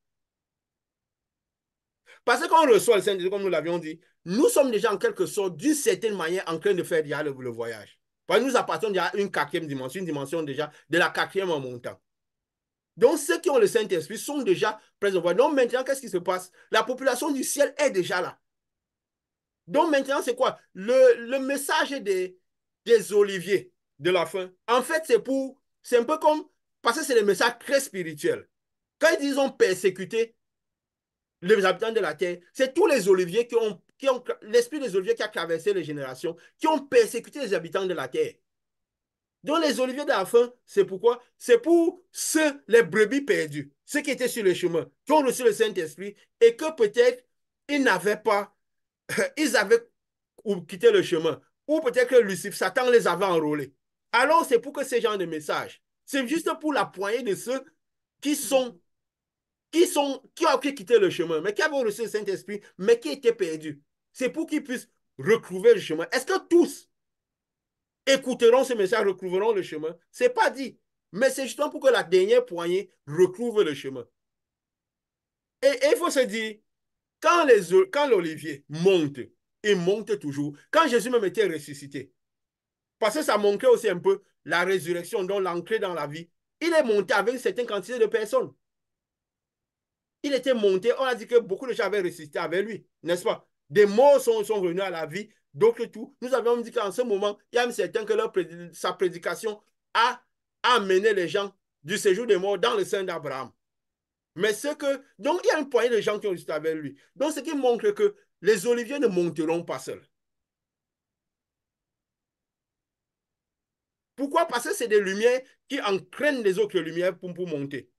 Parce que quand on reçoit le Saint-Esprit, comme nous l'avions dit, nous sommes déjà en quelque sorte, d'une certaine manière, en train de faire déjà le voyage. Parce que nous appartenons déjà à une quatrième dimension, une dimension déjà de la quatrième en montant. Donc, ceux qui ont le Saint-Esprit sont déjà présents. Donc, maintenant, qu'est-ce qui se passe? La population du ciel est déjà là. Donc, maintenant, c'est quoi? Le message des oliviers de la fin, en fait, c'est un peu comme, parce que c'est des messages très spirituels. Quand ils disent qu'ils ont persécuté les habitants de la terre, c'est tous les oliviers l'esprit des oliviers qui a traversé les générations, qui ont persécuté les habitants de la terre. Donc les oliviers de la fin, c'est pourquoi? C'est pour ceux, les brebis perdus, ceux qui étaient sur le chemin, qui ont reçu le Saint-Esprit et que peut-être ils n'avaient pas, ils avaient quitté le chemin. Ou peut-être que Lucifer, Satan les avait enrôlés. Alors c'est pour que ces gens de messages, c'est juste pour la poignée de ceux qui ont quitté le chemin, mais qui avaient reçu le Saint-Esprit, mais qui étaient perdus. C'est pour qu'ils puissent retrouver le chemin. Est-ce que tous écouteront ce message, retrouveront le chemin? Ce n'est pas dit. Mais c'est justement pour que la dernière poignée retrouve le chemin. Et il faut se dire, quand l'olivier monte, il monte toujours. Quand Jésus même était ressuscité, parce que ça montrait aussi un peu la résurrection, donc l'entrée dans la vie, il est monté avec une certaine quantité de personnes. Il était monté, on a dit que beaucoup de gens avaient ressuscité avec lui, n'est-ce pas? Des morts sont revenus à la vie, d'autres tout. Nous avions dit qu'en ce moment, il y a même certains que sa prédication a amené les gens du séjour des morts dans le sein d'Abraham. Mais ce que. Donc, il y a une poignée de gens qui ont resté avec lui. Donc, ce qui montre que les oliviers ne monteront pas seuls. Pourquoi? Parce que c'est des lumières qui entraînent les autres lumières pour monter.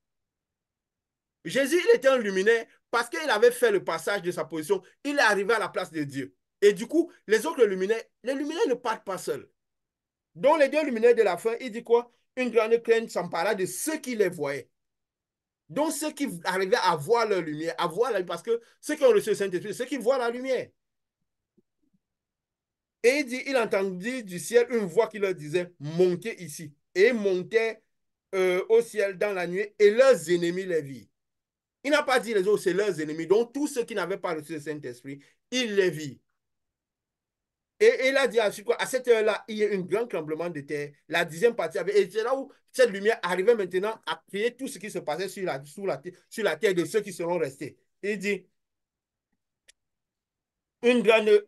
Jésus, il était un luminaire parce qu'il avait fait le passage de sa position. Il est arrivé à la place de Dieu. Et du coup, les autres luminaires, les luminaires ne partent pas seuls. Donc, les deux luminaires de la fin, il dit quoi? Une grande crainte s'empara de ceux qui les voyaient. Donc, ceux qui arrivaient à voir leur lumière, à voir la lumière, parce que ceux qui ont reçu le Saint-Esprit, ceux qui voient la lumière. Et il dit, il entendit du ciel une voix qui leur disait, montez ici. Et ils montaient au ciel dans la nuit et leurs ennemis les virent. Il n'a pas dit les autres, c'est leurs ennemis. Donc, tous ceux qui n'avaient pas reçu le Saint-Esprit, il les vit. Et il a dit à cette heure-là, il y a un grand tremblement de terre. La 10e partie avait. Et c'est là où cette lumière arrivait maintenant à créer tout ce qui se passait sur la terre de ceux qui seront restés. Il dit une grande,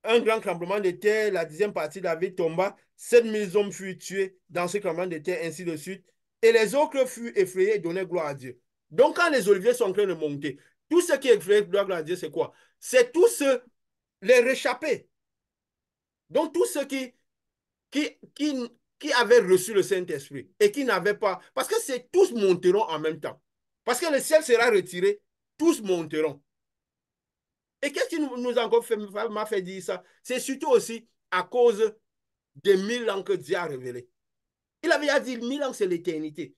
un grand tremblement de terre, la 10e partie de la ville tomba. 7000 hommes furent tués dans ce tremblement de terre, ainsi de suite. Et les autres furent effrayés et donnaient gloire à Dieu. Donc, quand les oliviers sont en train de monter, tout ce qui est effrayé et gloire à Dieu, c'est quoi? C'est tous ceux, les réchappés. Donc, tous ceux qui, qui, qui avaient reçu le Saint-Esprit et qui n'avaient pas. Parce que c'est tous monteront en même temps. Parce que le ciel sera retiré, tous monteront. Et qu'est-ce qui nous a encore m'a fait dire ça? C'est surtout aussi à cause des 1000 ans que Dieu a révélé. Il avait déjà dit 1000 ans, c'est l'éternité.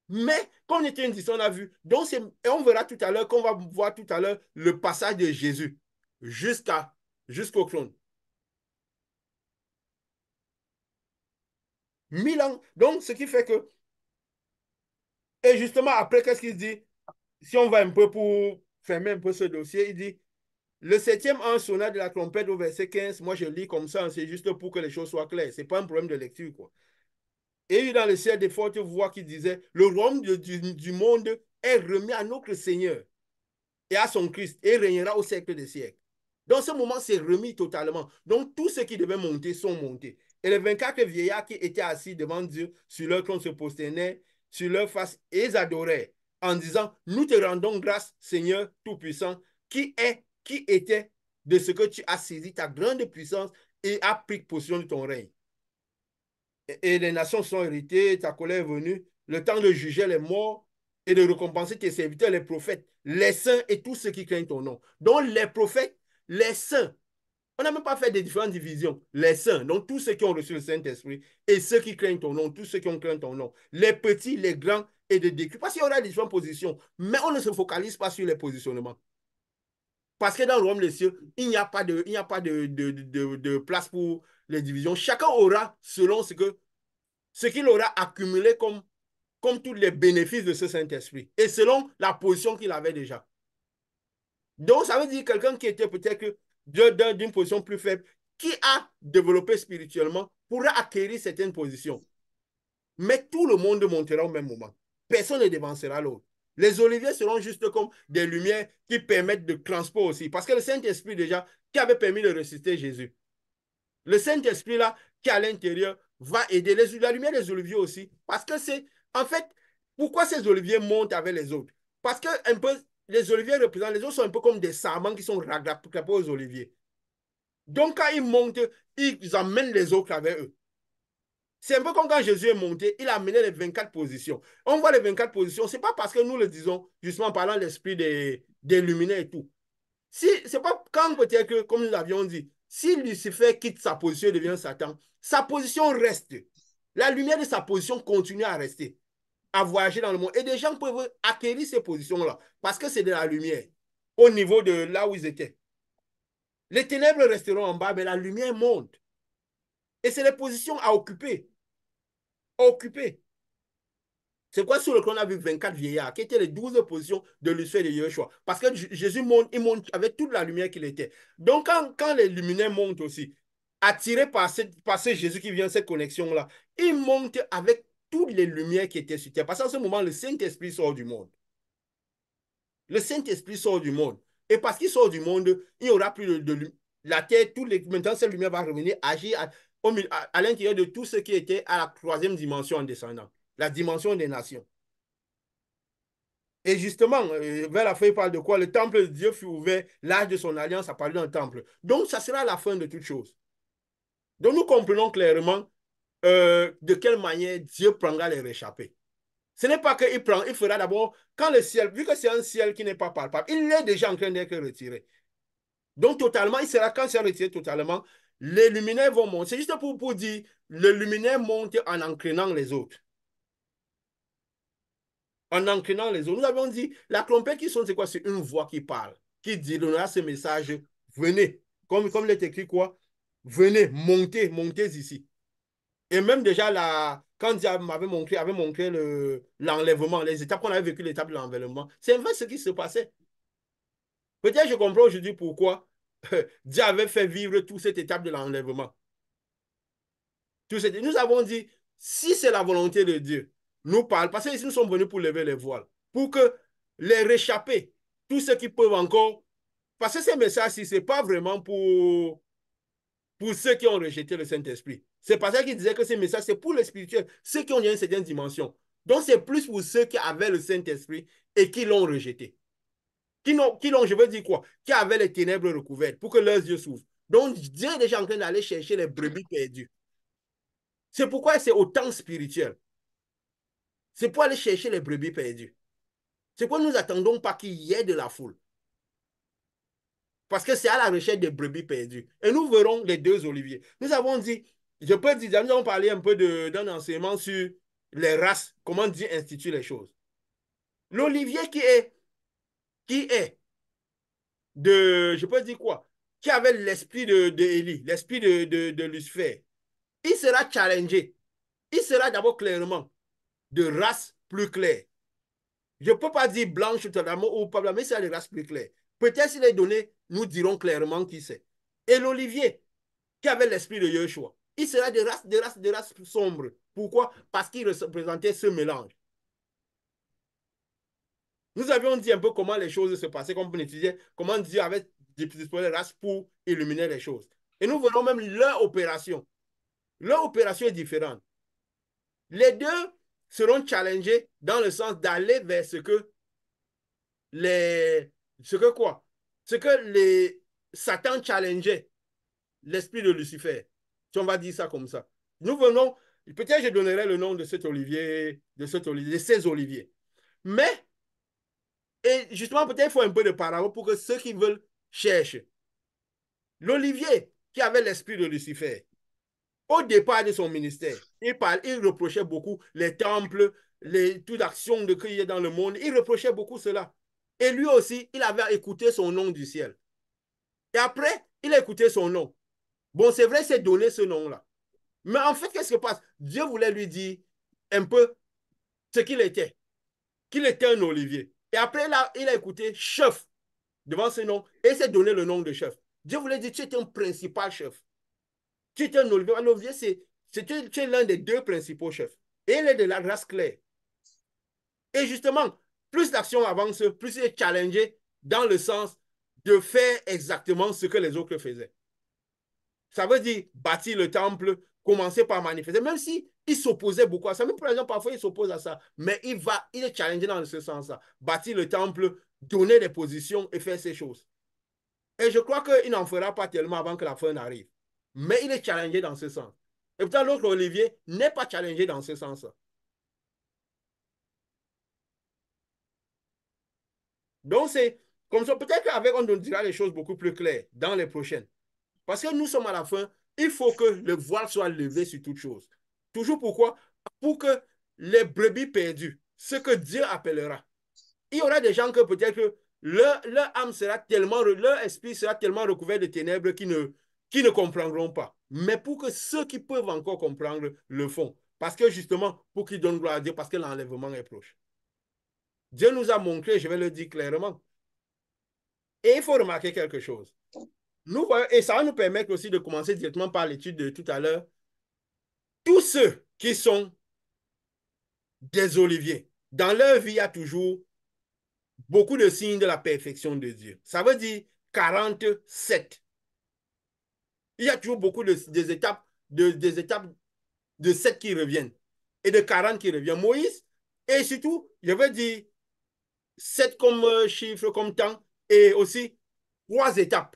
Mais comme on était une on a vu. Donc, et on verra tout à l'heure, qu'on va voir tout à l'heure le passage de Jésus jusqu'au trône. 1000 ans. Donc, ce qui fait que. Et justement, après, qu'est-ce qu'il dit? Si on va un peu pour fermer un peu ce dossier, il dit le 7e an sonna de la trompette au verset 15. Moi, je lis comme ça, c'est juste pour que les choses soient claires. Ce n'est pas un problème de lecture, quoi. Et il y a dans le ciel des fortes voix qui disaient le royaume du monde est remis à notre Seigneur et à son Christ et régnera au siècle des siècles. Dans ce moment, c'est remis totalement. Donc, tous ceux qui devaient monter sont montés. Et les 24 vieillards qui étaient assis devant Dieu sur leur trône se prosternaient sur leur face et ils adoraient en disant, nous te rendons grâce, Seigneur Tout-Puissant, qui était de ce que tu as saisi ta grande puissance et as pris possession de ton règne. Et les nations sont héritées, ta colère est venue, le temps de juger les morts et de récompenser tes serviteurs, les prophètes, les saints et tous ceux qui craignent ton nom. Donc les prophètes, les saints, on n'a même pas fait des différentes divisions. Les saints, donc tous ceux qui ont reçu le Saint-Esprit et ceux qui craignent ton nom, tous ceux qui ont craint ton nom. Les petits, les grands et de décrus. Parce qu'il y aura des différentes positions, mais on ne se focalise pas sur les positionnements. Parce que dans le royaume des cieux, il n'y a pas de place pour les divisions. Chacun aura selon ce qu'il aura accumulé comme tous les bénéfices de ce Saint-Esprit et selon la position qu'il avait déjà. Donc, ça veut dire quelqu'un qui était peut-être d'une position plus faible, qui a développé spirituellement, pourra acquérir certaines positions. Mais tout le monde montera au même moment. Personne ne dévancera l'autre. Les oliviers seront juste comme des lumières qui permettent de transport aussi. Parce que le Saint-Esprit déjà, qui avait permis de ressusciter Jésus. Le Saint-Esprit là, qui est à l'intérieur, va aider la lumière des oliviers aussi. Parce que c'est, en fait, pourquoi ces oliviers montent avec les autres? Parce que un peu, les oliviers représentent, les autres sont un peu comme des sarments qui sont rattachés aux oliviers. Donc quand ils montent, ils emmènent les autres avec eux. C'est un peu comme quand Jésus est monté, il a amené les 24 positions. On voit les 24 positions, ce n'est pas parce que nous le disons, justement en parlant de l'esprit des luminaires et tout. Si, c'est pas quand peut-être que, comme nous l'avions dit, si Lucifer quitte sa position et devient Satan, sa position reste. La lumière de sa position continue à rester, à voyager dans le monde. Et des gens peuvent acquérir ces positions-là parce que c'est de la lumière au niveau de là où ils étaient. Les ténèbres resteront en bas, mais la lumière monte. Et c'est les positions à occuper. À occuper. C'est quoi sur le on a vu 24 vieillards, qui étaient les 12 positions de Lucifer et de Yeshua. Parce que Jésus monte, il monte avec toute la lumière qu'il était. Donc, quand les luminaires montent aussi, attirés par ce Jésus qui vient, cette connexion-là, ils montent avec toutes les lumières qui étaient sur terre. Parce qu'en ce moment, le Saint-Esprit sort du monde. Le Saint-Esprit sort du monde. Et parce qu'il sort du monde, il n'y aura plus la terre, maintenant, cette lumière va revenir agir à l'intérieur de tout ce qui était à la troisième dimension en descendant, la dimension des nations. Et justement, vers la fin, il parle de quoi? Le temple de Dieu fut ouvert, l'âge de son alliance a parlé dans le temple. Donc, ça sera la fin de toute chose. Donc, nous comprenons clairement de quelle manière Dieu prendra les réchappés. Ce n'est pas qu'il prend, il fera d'abord, quand le ciel, vu que c'est un ciel qui n'est pas palpable, il est déjà en train d'être retiré. Donc, totalement, il sera, quand c'est retiré totalement, les luminaires vont monter. C'est juste pour dire, le luminaire monte en entraînant les autres. En entraînant les autres. Nous avons dit, la trompette qui sonne, c'est quoi? C'est une voix qui parle, qui dit, donnera ce message, venez. Comme il est écrit quoi? Venez, montez, montez ici. Et même déjà, quand Dieu avait montré l'enlèvement, les étapes qu'on avait vécues, l'étape de l'enlèvement, c'est en fait ce qui se passait. Peut-être je comprends aujourd'hui pourquoi Dieu avait fait vivre toute cette étape de l'enlèvement. Nous avons dit, si c'est la volonté de Dieu, nous parle, parce que ici nous sommes venus pour lever les voiles, pour que les réchappés, tous ceux qui peuvent encore, parce que ces messages-ci, ce n'est pas vraiment pour ceux qui ont rejeté le Saint-Esprit. C'est parce qu'il disait que ces messages, c'est pour les spirituels, ceux qui ont une certaine dimension. Donc, c'est plus pour ceux qui avaient le Saint-Esprit et qui l'ont rejeté. Je veux dire quoi? Qui avaient les ténèbres recouvertes pour que leurs yeux s'ouvrent. Donc, Dieu est déjà en train d'aller chercher les brebis perdues. C'est pourquoi c'est autant spirituel. C'est pour aller chercher les brebis perdues. C'est pourquoi nous n'attendons pas qu'il y ait de la foule. Parce que c'est à la recherche des brebis perdues. Et nous verrons les deux oliviers. Nous avons dit, je peux dire, nous avons parlé un peu d'un enseignement sur les races, comment Dieu institue les choses. L'olivier qui est je peux dire quoi? Qui avait l'esprit d'Élie, l'esprit de Lucifer, il sera challengé. Il sera d'abord clairement de race plus claire. Je ne peux pas dire blanche totalement ou pas blanche, mais c'est des races plus claires. Peut-être s'il est donné, nous dirons clairement qui c'est. Et l'olivier, qui avait l'esprit de Yeshua, il sera des races sombres. Pourquoi? Parce qu'il représentait ce mélange. Nous avions dit un peu comment les choses se passaient, comme on étudiait, comment Dieu avait disposé les races pour illuminer les choses. Et nous verrons même leur opération. Leur opération est différente. Les deux seront challengés dans le sens d'aller vers ce que quoi? Ce que Satan challengeait l'esprit de Lucifer. Si on va dire ça comme ça. Nous venons, peut-être je donnerai le nom de de ces oliviers. Mais, et justement, peut-être il faut un peu de parole pour que ceux qui veulent cherchent. L'olivier qui avait l'esprit de Lucifer, au départ de son ministère, il reprochait beaucoup les temples, toute action de crier dans le monde. Il reprochait beaucoup cela. Et lui aussi, il avait écouté son nom du ciel. Et après, il a écouté son nom. Bon, c'est vrai, c'est donné ce nom-là. Mais en fait, qu'est-ce qui se passe? Dieu voulait lui dire un peu ce qu'il était un olivier. Et après, là, il a écouté chef devant ce nom et il s'est donné le nom de chef. Dieu voulait dire, tu es un principal chef. Tu es un olivier. Un olivier, tu es l'un des deux principaux chefs. Et il est de la race claire. Et justement, plus l'action avance, plus il est challengé dans le sens de faire exactement ce que les autres faisaient. Ça veut dire bâtir le temple, commencer par manifester, même si il s'opposait beaucoup à ça. Même par exemple, parfois il s'oppose à ça, mais il est challengé dans ce sens-là. Bâtir le temple, donner des positions et faire ces choses. Et je crois qu'il n'en fera pas tellement avant que la fin n'arrive. Mais il est challengé dans ce sens. Et pourtant, l'autre Olivier n'est pas challengé dans ce sens-là. Donc, c'est comme ça. Peut-être qu'avec, on dira les choses beaucoup plus claires dans les prochaines. Parce que nous sommes à la fin, il faut que le voile soit levé sur toute chose. Toujours pourquoi? Pour que les brebis perdues, ce que Dieu appellera. Il y aura des gens que peut-être leur âme sera tellement, leur esprit sera tellement recouvert de ténèbres qui ne comprendront pas. Mais pour que ceux qui peuvent encore comprendre le font. Parce que justement, pour qu'ils donnent gloire à Dieu, parce que l'enlèvement est proche. Dieu nous a montré, je vais le dire clairement. Et il faut remarquer quelque chose. Nous, et ça va nous permettre aussi de commencer directement par l'étude de tout à l'heure. Tous ceux qui sont des oliviers, dans leur vie, il y a toujours beaucoup de signes de la perfection de Dieu. Ça veut dire 47. Il y a toujours beaucoup des étapes de 7 qui reviennent et de 40 qui reviennent. Moïse, et surtout, je veux dire 7 comme chiffre, comme temps, et aussi 3 étapes.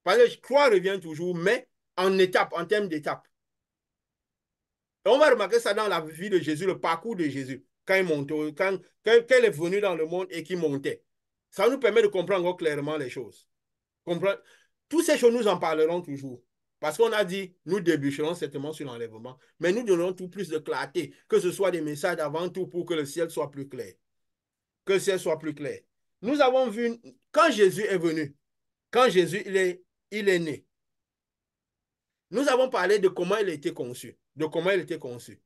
Parce que 3 revient toujours, mais en étapes, en termes d'étapes. Et on va remarquer ça dans la vie de Jésus, le parcours de Jésus, quand il montait, quand il est venu dans le monde et qu'il montait. Ça nous permet de comprendre clairement les choses. Comprendre. Toutes ces choses, nous en parlerons toujours. Parce qu'on a dit, nous déboucherons certainement sur l'enlèvement, mais nous donnerons tout plus de clarté, que ce soit des messages avant tout pour que le ciel soit plus clair. Que le ciel soit plus clair. Nous avons vu, quand Jésus est venu, quand Jésus il est né, nous avons parlé de comment il a été conçu, de comment il était conçu.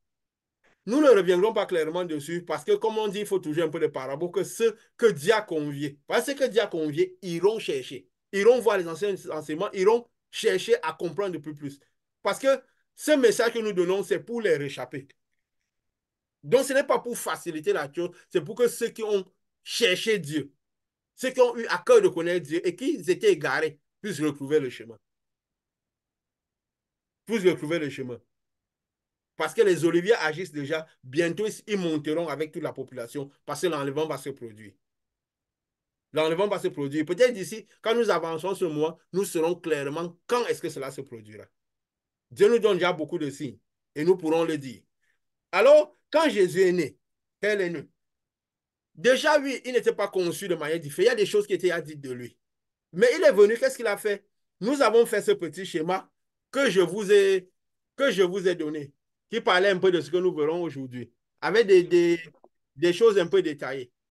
Nous ne reviendrons pas clairement dessus parce que, comme on dit, il faut toujours un peu de parabole que ceux que Dieu a conviés, parce que Dieu a conviés, iront chercher, iront voir les anciens enseignements, iront chercher à comprendre de plus. Parce que ce message que nous donnons, c'est pour les réchapper. Donc, ce n'est pas pour faciliter la chose, c'est pour que ceux qui ont cherché Dieu, ceux qui ont eu à cœur de connaître Dieu et qui étaient égarés, puissent retrouver le chemin. Puissent retrouver le chemin. Parce que les oliviers agissent déjà. Bientôt, ils monteront avec toute la population parce que l'enlèvement va se produire. L'enlèvement va se produire. Peut-être d'ici, quand nous avançons ce mois, nous saurons clairement quand est-ce que cela se produira. Dieu nous donne déjà beaucoup de signes et nous pourrons le dire. Alors, quand Jésus est né, tel est né. Déjà, lui, il n'était pas conçu de manière différente. Il y a des choses qui étaient dites de lui. Mais il est venu, qu'est-ce qu'il a fait? Nous avons fait ce petit schéma que je vous ai, que je vous ai donné, qui parlait un peu de ce que nous verrons aujourd'hui, avec des choses un peu détaillées.